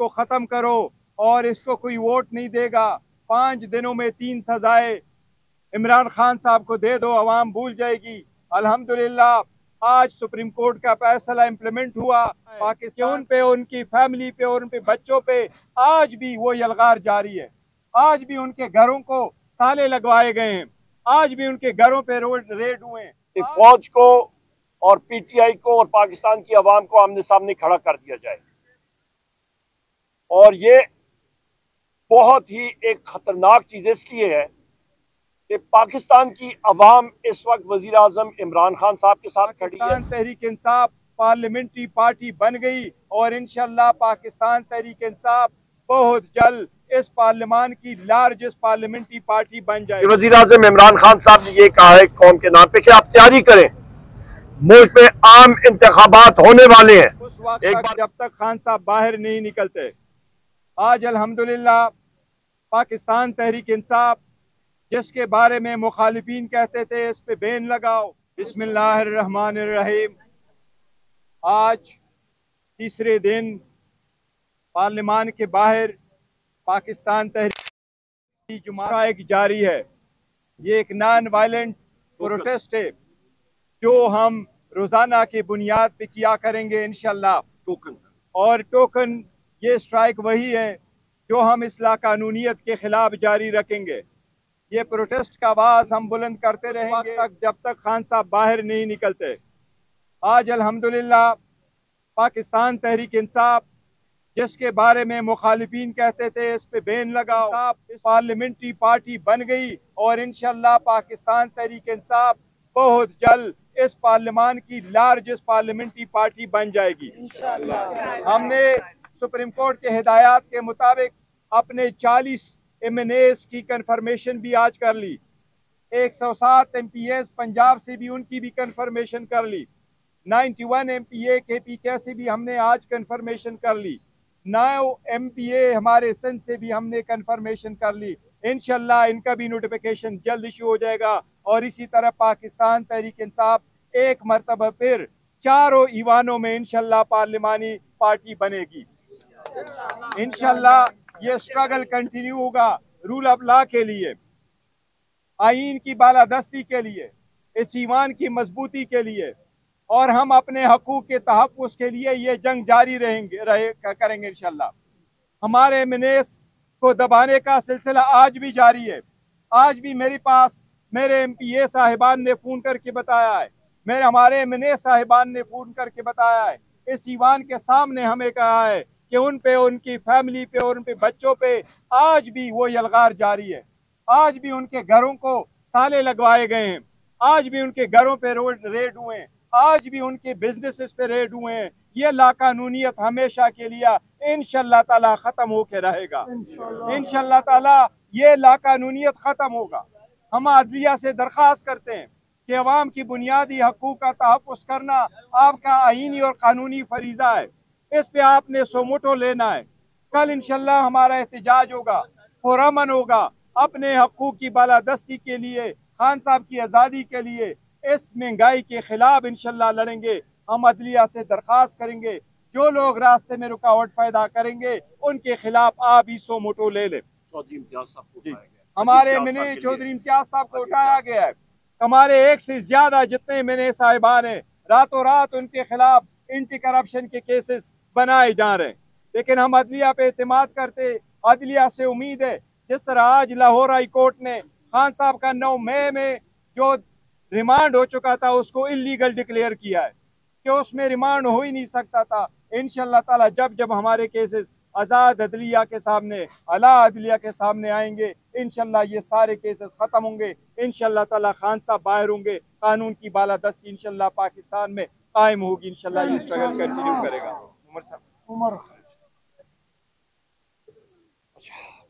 को ख़त्म करो और इसको कोई वोट नहीं देगा। 5 दिनों में 3 सजाएं इमरान खान साहब को दे दो, अवाम भूल जाएगी। अल्हम्दुलिल्लाह आज सुप्रीम कोर्ट का फैसला इम्प्लीमेंट हुआ। पाकिस्तान पे, उनकी फैमिली पे और उनके बच्चों पे आज भी वो यलगार जारी है। आज भी उनके घरों को ताले लगवाए गए हैं, आज भी उनके घरों पे रेड हुए हैं। फौज को और पीटीआई को और पाकिस्तान की आवाम को आमने सामने खड़ा कर दिया जाए। और ये बहुत ही एक खतरनाक चीज इसलिए है कि पाकिस्तान की अवाम इस वक्त वजीर आजम इमरान खान साहब के साथ खड़ी है। तहरीक इंसाफ पार्लियामेंट्री पार्टी बन गई और इंशाल्लाह पाकिस्तान तहरीक इंसाफ बहुत जल्द इस पार्लियामान की लार्जेस्ट पार्लियामेंट्री पार्टी बन जाएगी। वजीर आजम इमरान खान साहब ने ये कहा है कौम के नाम पे कि आप तैयारी करें, मुल्क में आम इंतखाबात होने वाले हैं। उस वक्त तक जब तक खान साहब बाहर नहीं निकलते। आज अल्हम्दुलिल्लाह पाकिस्तान तहरीक इंसाफ जिसके बारे में मुखालिफिन कहते थे इस पे बैन लगाओ। बिस्मिल्लाहिर्रहमानिर्रहीम। आज तीसरे दिन पार्लियामान के बाहर पाकिस्तान तहरीक स्ट्राइक जारी है। ये एक नॉन वायलेंट प्रोटेस्ट है जो हम रोजाना की बुनियाद पे किया करेंगे इंशाल्लाह। और टोकन ये स्ट्राइक वही है जो हम इस लाकानूनियत के खिलाफ जारी रखेंगे। ये प्रोटेस्ट का आवाज हम बुलंद करते रहेंगे तक जब तक खान साहब बाहर नहीं निकलते। आज अल्हम्दुलिल्लाह पाकिस्तान तहरीक इंसाफ जिसके बारे में मुखालिफिन कहते थे इस पे बैन लगाओ, इस पार्लियामेंट्री पार्टी बन गई और इंशाल्लाह पाकिस्तान तहरीक इंसाफ बहुत जल्द इस पार्लियामान की लार्जेस्ट पार्लियामेंट्री पार्टी बन जाएगी इंशाल्लाह। हमने सुप्रीम कोर्ट के हिदायत के मुताबिक अपने 40 MNAs की कंफर्मेशन भी आज कर ली। 107 MPAs पंजाब से भी उनकी भी कंफर्मेशन कर ली। 91 MPA KPK से भी हमने आज कंफर्मेशन कर ली। 9 MPA हमारे सिंध से भी हमने कंफर्मेशन कर ली। इंशाल्लाह इनका भी नोटिफिकेशन जल्द इशू हो जाएगा। और इसी तरह पाकिस्तान तहरीक इंसाफ एक मरतबा फिर चारों ईवानों में इंशाल्लाह पार्लिमानी पार्टी बनेगी। इंशाल्लाह ये स्ट्रगल कंटिन्यू होगा रूल ऑफ लॉ के लिए, आईन की बालादस्ती के लिए, इस ईमान की मजबूती के लिए और हम अपने हकूक के तहफ़्फ़ुज़ के लिए ये जंग जारी करेंगे इंशाल्लाह। हमारे MNAs को दबाने का सिलसिला आज भी जारी है। आज भी मेरे पास मेरे MPA साहिबान ने फ़ोन करके बताया है, हमारे MNA साहिबान ने फ़ोन करके बताया है, इस ईवान के सामने हमें कहा है कि उन पे, उनकी फैमिली पे और उन पे बच्चों पे आज भी वो यलगार जारी है। आज भी उनके घरों को ताले लगवाए गए हैं, आज भी उनके घरों पे रेड हुए हैं, आज भी उनके बिजनेसेस पे रेड हुए हैं। ये लाकानूनियत हमेशा के लिए इंशाल्लाह ताला खत्म होके रहेगा। इंशाल्लाह ताला ये लाकानूनियत खत्म होगा। हम अदलिया से दरख्वास्त करते हैं कि अवाम की बुनियादी हकूक का तहफ़्फ़ुज़ करना आपका आईनी और कानूनी फरीज़ा है। इस पे आपने सोमोटो लेना है। कल इंशाल्लाह हमारा एहतजाज होगा, पुरअमन होगा, अपने हकूक की बालादस्ती के लिए, खान साहब की आज़ादी के लिए, इस महंगाई के खिलाफ इंशाल्लाह लड़ेंगे। हम अदलिया से दरख्वास्त करेंगे जो लोग रास्ते में रुकावट पैदा करेंगे उनके खिलाफ आप ही सोमोटो ले लें। चौधरी इम्तियाज साहब को उठाया गया, हमारे MNA चौधरी इम्तियाज साहब को उठाया गया है। हमारे एक से ज्यादा जितने MNA साहिबान हैं रातों रात उनके खिलाफ एंटी करप्शन के केसेस बनाए जा रहे हैं। लेकिन हम अदलिया पे एतमाद करते, अदलिया से उम्मीद है जिस तरह आज लाहौर हाई कोर्ट ने खान साहब का 9 मई में जो रिमांड हो चुका था उसको इलीगल डिक्लेयर किया है कि उसमें रिमांड हो ही नहीं सकता था। इंशाल्लाह ताला जब जब हमारे केसेस आज़ाद अदलिया के सामने, अला अदलिया के सामने आएंगे इंशाल्लाह ये सारे केसेस खत्म होंगे। इंशाल्लाह ताला खान साहब बाहर होंगे, कानून की बालादस्ती इंशाल्लाह पाकिस्तान में कायम होगी। इंशाल्लाह ये स्ट्रगल कंटिन्यू करेगा। उमर साहब।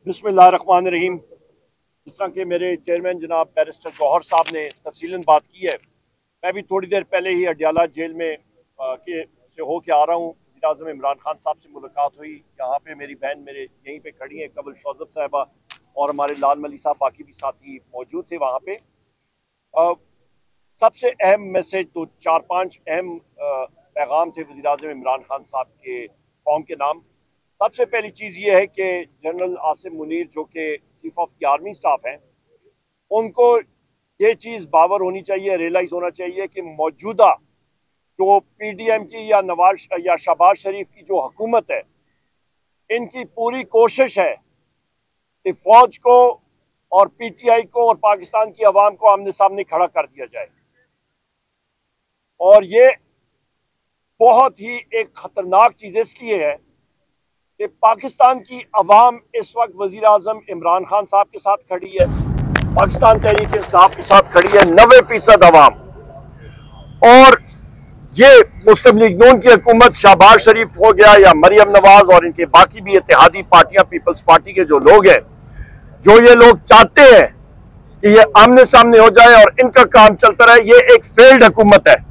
बिस्मिल्लाहिर्रहमानिर्रहीम। जिस तरह के मेरे चेयरमैन जनाब बैरिस्टर गौहर साहब ने तफसीलन बात की है, मैं भी थोड़ी देर पहले ही अडियाला जेल में से होके आ रहा हूँ। वज़ीर आज़म इमरान खान साहब से मुलाकात हुई। यहाँ पे मेरी बहन मेरे यहीं पे खड़ी है, कबल शौजत साहिबा और हमारे लाल मली साहब, बाकी भी साथी मौजूद थे वहाँ पे। सबसे अहम मैसेज तो 4-5 अहम पैगाम थे वज़ीर आज़म इमरान खान साहब के कौम के नाम। सबसे पहली चीज़ ये है कि जनरल आसिम मुनीर जो कि chief of the army staff हैं, उनको ये चीज़ बावर होनी चाहिए, रियलाइज़ होना चाहिए कि मौजूदा जो PDM की या नवाज या शहबाज शरीफ की जो हुकूमत है, इनकी पूरी कोशिश है कि फौज को और PTI को और पाकिस्तान की आवाम को आमने सामने खड़ा कर दिया जाए। और ये बहुत ही एक खतरनाक चीज़ इसलिए है कि पाकिस्तान की अवाम इस वक्त वजीर आजम इमरान खान साहब के साथ खड़ी है, पाकिस्तान तहरीक इंसाफ के साथ खड़ी है 90% अवाम। और ये मुस्लिम लीग नून की हुकूमत, शहबाज शरीफ हो गया या मरियम नवाज और इनके बाकी भी इत्तेहादी पार्टियां, पीपल्स पार्टी के जो लोग हैं, जो ये लोग चाहते हैं कि ये आमने सामने हो जाए और इनका काम चलता रहे, ये एक फेल्ड हुकूमत है।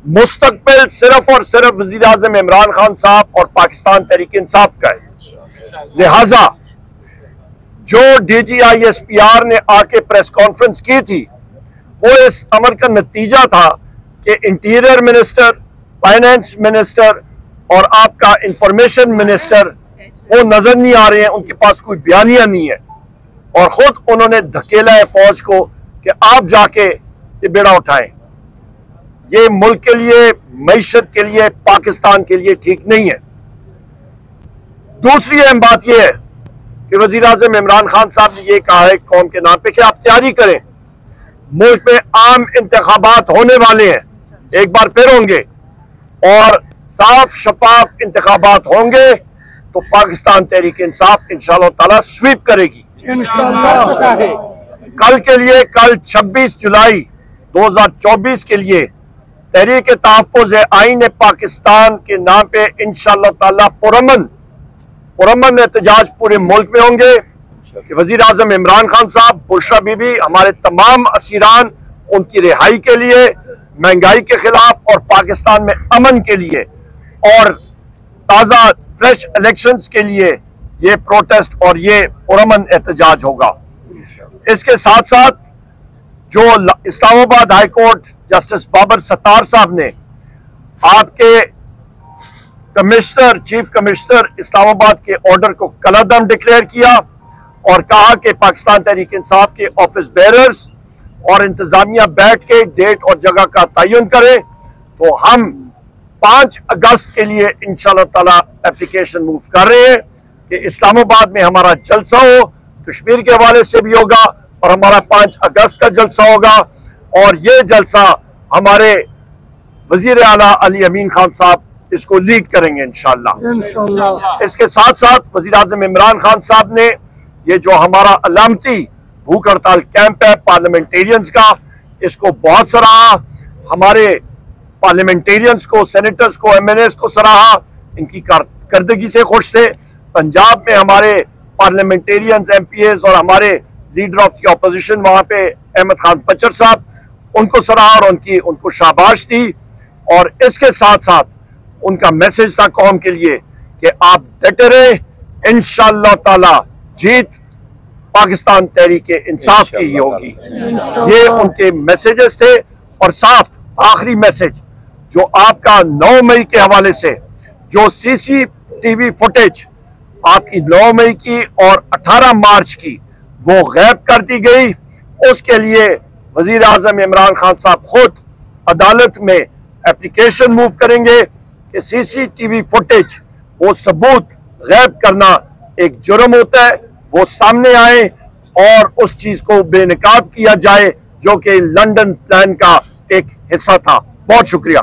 मुस्तकबिल सिर्फ और सिर्फ वजीर आजम इमरान खान साहब और पाकिस्तान तहरीक इंसाफ का है। लिहाजा जो DGISPR ने आके प्रेस कॉन्फ्रेंस की थी, वो इस अमल का नतीजा था कि इंटीरियर मिनिस्टर, फाइनेंस मिनिस्टर और आपका इंफॉर्मेशन मिनिस्टर वो नजर नहीं आ रहे हैं, उनके पास कोई बयानिया नहीं है। और खुद उन्होंने धकेला है फौज को कि आप जाके ये बेड़ा उठाएं। ये मुल्क के लिए, मईशत के लिए, पाकिस्तान के लिए ठीक नहीं है। दूसरी अहम बात यह है कि वजीर आजम इमरान खान साहब ने यह कहा है कौम के नाम पे कि आप तैयारी करें, मुल्क में आम इंतखाबात होने वाले हैं, एक बार फिर होंगे और साफ शफाफ इंतखाबात होंगे तो पाकिस्तान तहरीक इंसाफ इंशाअल्लाह ताला स्वीप करेगी। कल के लिए, कल 26 जुलाई 2024 के लिए तहरीक तहफ़्फ़ुज़ आईन पाकिस्तान के नाम पे इंशाअल्लाह ताला पुरअमन एहतजाज पूरे मुल्क में होंगे कि वजीर आजम इमरान खान साहब, बुशरा बीबी, हमारे तमाम असीरान, उनकी रिहाई के लिए, महंगाई के खिलाफ और पाकिस्तान में अमन के लिए और ताज़ा फ्रेश इलेक्शंस के लिए ये प्रोटेस्ट और ये पुरअमन एहतजाज होगा। इसके साथ साथ जो Islamabad high court justice Babar Sattar साहब ने आपके कमिश्नर, चीफ कमिश्नर इस्लामाबाद के ऑर्डर को कलादम डिक्लेयर किया और कहा कि पाकिस्तान तहरीक इंसाफ के ऑफिस बेरर्स और इंतजामिया बैठ के डेट और जगह का तयन करें, तो हम 5 अगस्त के लिए इंशाअल्लाह ताला एप्लीकेशन मूव कर रहे हैं कि इस्लामाबाद में हमारा जलसा हो, कश्मीर के हवाले से भी होगा और हमारा 5 अगस्त का जलसा होगा। और ये जलसा हमारे वजीर आला अली अमीन खान साहब इसको लीड करेंगे इंशाअल्लाह। इसके साथ साथ वजीर आजम इमरान खान साहब ने ये जो हमारा अलामती भूख हड़ताल कैंप है पार्लियामेंटेरियंस का, इसको बहुत सराहा, हमारे पार्लियामेंटेरियंस को, सेनेटर्स को, MNAs को सराहा, इनकी कारकर्दगी से खुश थे। पंजाब में हमारे पार्लियामेंटेरियंस, MPAs और हमारे लीडर ऑफ द ऑपोजिशन वहां पे अहमद खान पचर साहब, उनको सराहा और उनको शाबाश दी। और इसके साथ साथ उनका मैसेज था कौम के लिए कि आप डटे रहे, इंशाअल्लाह ताला जीत पाकिस्तान तहरीक इंसाफ की ही होगी। ये उनके मैसेजेस थे। और साथ आखिरी मैसेज जो आपका 9 मई के हवाले से जो CCTV फुटेज आपकी 9 मई की और 18 मार्च की वो गायब कर दी गई, उसके लिए वजीर आजम इमरान खान साहब खुद अदालत में एप्लीकेशन मूव करेंगे कि CCTV फुटेज, वो सबूत गायब करना एक जुर्म होता है, वो सामने आए और उस चीज को बेनकाब किया जाए जो कि लंदन प्लान का एक हिस्सा था। बहुत शुक्रिया।